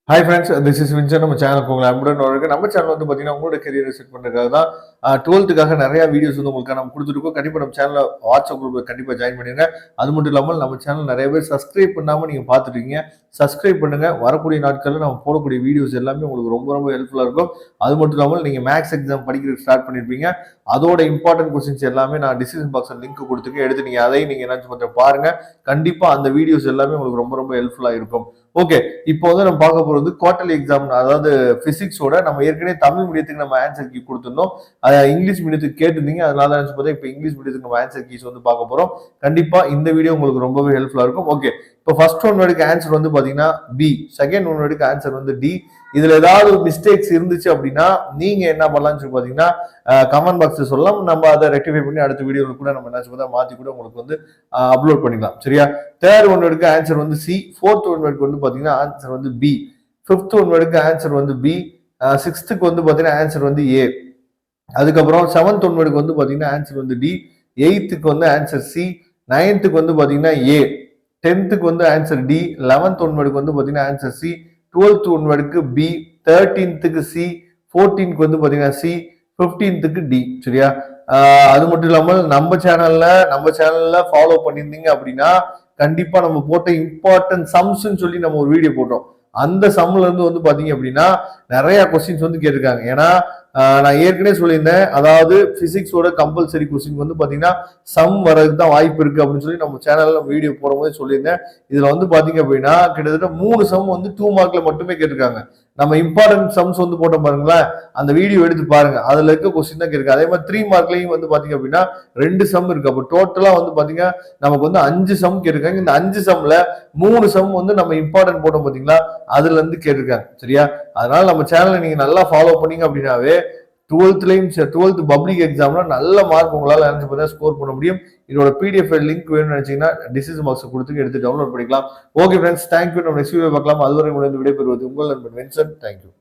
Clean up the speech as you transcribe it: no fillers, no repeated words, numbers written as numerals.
Hi friends, this is Vinson. நம்ம சேனலுக்கு உங்களை அன்புடன் வரவேற்கிறேன். நம்ம சேனல் வந்து பார்த்தீங்கன்னா உங்களோட கெரியரை செட் பண்ணுறதுக்காக தான் 12th நிறைய வீடியோஸ் வந்து உங்களுக்கு நம்ம கொடுத்துருக்கோம். கண்டிப்பாக நம்ம சேனலில் வாட்ஸ்அப் குரூப்பில் கண்டிப்பாக ஜாயின் பண்ணிடுங்க. அது மட்டும் இல்லாமல் நம்ம சேனல் நிறைய பேர் சப்ஸ்கிரைப் பண்ணாமல் நீங்கள் பார்த்துருக்கீங்க. சப்ஸ்கிரைப் பண்ணுங்கள். வரக்கூடிய நாட்களில் நம்ம போடக்கூடிய வீடியோஸ் எல்லாமே உங்களுக்கு ரொம்ப ரொம்ப ஹெல்ப்ஃபுல்லாக இருக்கும். அது மட்டும் இல்லாமல் நீங்கள் மேக்ஸ் எக்ஸாம் படிக்கிறதுக்கு ஸ்டார்ட் பண்ணியிருப்பீங்க. அதோட இம்பார்ட்டன்ட் கொஸ்டின்ஸ் எல்லாமே நான் டிஸ்கிரிப்ஷன் பாக்ஸில் லிங்க் கொடுத்துருக்கேன். எடுத்து நீங்கள் அதையும் நீங்கள் என்ன கொஞ்சம் பாருங்கள். கண்டிப்பாக அந்த வீடியோஸ் எல்லாமே உங்களுக்கு ரொம்ப ரொம்ப ஹெல்ப்ஃபுல்லாக இருக்கும். ஓகே, இப்போ வந்து நம்ம பார்க்க போறது குவார்டர்லி எக்ஸாம், அதாவது பிசிக்ஸோட. நம்ம ஏற்கனவே தமிழ் மீடியத்துக்கு நம்ம ஆன்சர் கீ கொடுத்துருந்தோம். இங்கிலீஷ் மீடியத்துக்கு கேட்டிருந்தீங்க. அதனால தான் பார்த்தா இப்போ இங்கிலீஷ் மீடியத்துக்கு நம்ம ஆன்சர் கீஸ் வந்து பார்க்க போறோம். கண்டிப்பா இந்த வீடியோ உங்களுக்கு ரொம்பவே ஹெல்ப்ஃபுல்லா இருக்கும். ஓகே, இப்போ ஃபர்ஸ்ட் ஒன் வேர்டுக்கு ஆன்சர் வந்து பாத்தீங்கன்னா பி, செகண்ட் ஒன் வேர்டுக்கு ஆன்சர் வந்து டி. இதுல ஏதாவது ஒரு மிஸ்டேக்ஸ் இருந்துச்சு அப்படின்னா நீங்க என்ன பண்ணலாம்னு சொல்லி பாத்தீங்கன்னா கமெண்ட் பாக்ஸ்ல சொல்லலாம். நம்ம அதை ரெக்டிஃபை பண்ணி அடுத்த வீடியோல கூட நம்ம என்ன மாத்தி கூட உங்களுக்கு வந்து அப்லோட் பண்ணிக்கலாம். சரியா? தேர்ட் ஒன் வேர்டுக்கு ஆன்சர் வந்து சி, ஃபோர்த் ஒன் வேர்டுக்கு வந்து பாத்தீங்கன்னா ஆன்சர் வந்து பி, ஃபிஃப்த் ஒன் வேர்டுக்கு ஆன்சர் வந்து பி, சிக்ஸ்த்துக்கு வந்து பாத்தீங்கன்னா ஆன்சர் வந்து ஏ. அதுக்கப்புறம் செவன்த் ஒன் வேர்டுக்கு வந்து பாத்தீங்கன்னா ஆன்சர் வந்து டி, எயித்துக்கு வந்து ஆன்சர் சி, நைன்த்துக்கு வந்து பாத்தீங்கன்னா ஏ, 10th வந்து ஆன்சர் டி, 11th ஒன் வேர்டுக்கு வந்து பாத்தீங்கன்னா ஆன்சர் சி, 12th ஒன் வேர்டுக்கு பி, 13th சி, 14th வந்து பாத்தீங்கன்னா சி, 15th டி. சரியா? அது மட்டும் இல்லாமல் நம்ம சேனல்ல ஃபாலோ பண்ணியிருந்தீங்க அப்படின்னா கண்டிப்பா நம்ம போட்ட இம்பார்ட்டன்ட் சம்ஸ்ன்னு சொல்லி நம்ம ஒரு வீடியோ போட்டோம். அந்த சம்ல இருந்து வந்து பாத்தீங்க அப்படின்னா நிறைய கொஸ்டின்ஸ் வந்து கேட்டிருக்காங்க. ஏன்னா நான் ஏற்கனவே சொல்லியிருந்தேன், அதாவது பிசிக்ஸோட கம்பல்சரி கொஸ்டின் வந்து பாத்தீங்கன்னா சம் வரதுக்கு தான் வாய்ப்பு இருக்கு அப்படின்னு சொல்லி நம்ம சேனல்ல வீடியோ போடும்போது சொல்லியிருந்தேன். இதுல வந்து பாத்தீங்க அப்படின்னா கிட்டத்தட்ட 3 சம் வந்து 2 மார்க்ல மட்டுமே கேட்டிருக்காங்க. நம்ம இம்பார்ட்டன்ட் சம்ஸ் வந்து போட்டோம் பாருங்களேன், அந்த வீடியோ எடுத்து பாருங்க. அதுல இருக்க கொஸ்டின் தான் கேட்கு. அதே மாதிரி 3 மார்க்லயும் வந்து பாத்தீங்க அப்படின்னா 2 சம் இருக்கு. அப்போ டோட்டலா வந்து பாத்தீங்கன்னா நமக்கு வந்து 5 சம் கேட்டிருக்காங்க. இந்த 5 சம்ல 3 சம் வந்து நம்ம இம்பார்ட்டன்ட் போட்டோம் பாத்தீங்களா, அதுல இருந்து கேட்டிருக்காங்க. சரியா? அதனால நம்ம சேனலை நீங்க நல்லா ஃபாலோ பண்ணீங்க அப்படின்னாவே 12th பப்ளிக் எக்ஸாம்ல நல்ல மார்க் உங்களால ஸ்கோர் பண்ண முடியும். இதோட பிடிஎஃப் லிங்க் வேணும்னு நினைச்சீங்கன்னா டிஸ்கிரிப்ஷன் பாக்ஸ் கொடுத்து எடுத்து டவுன்லோட் பண்ணிக்கலாம். Okay friends, thank you. நம்ம நெக்ஸ்ட் வீடியோ பார்க்கலாம். அதுவரை உங்களை விடைபெறுவது உங்கள் நண்பன் வின்சென்ட். தேங்க்யூ.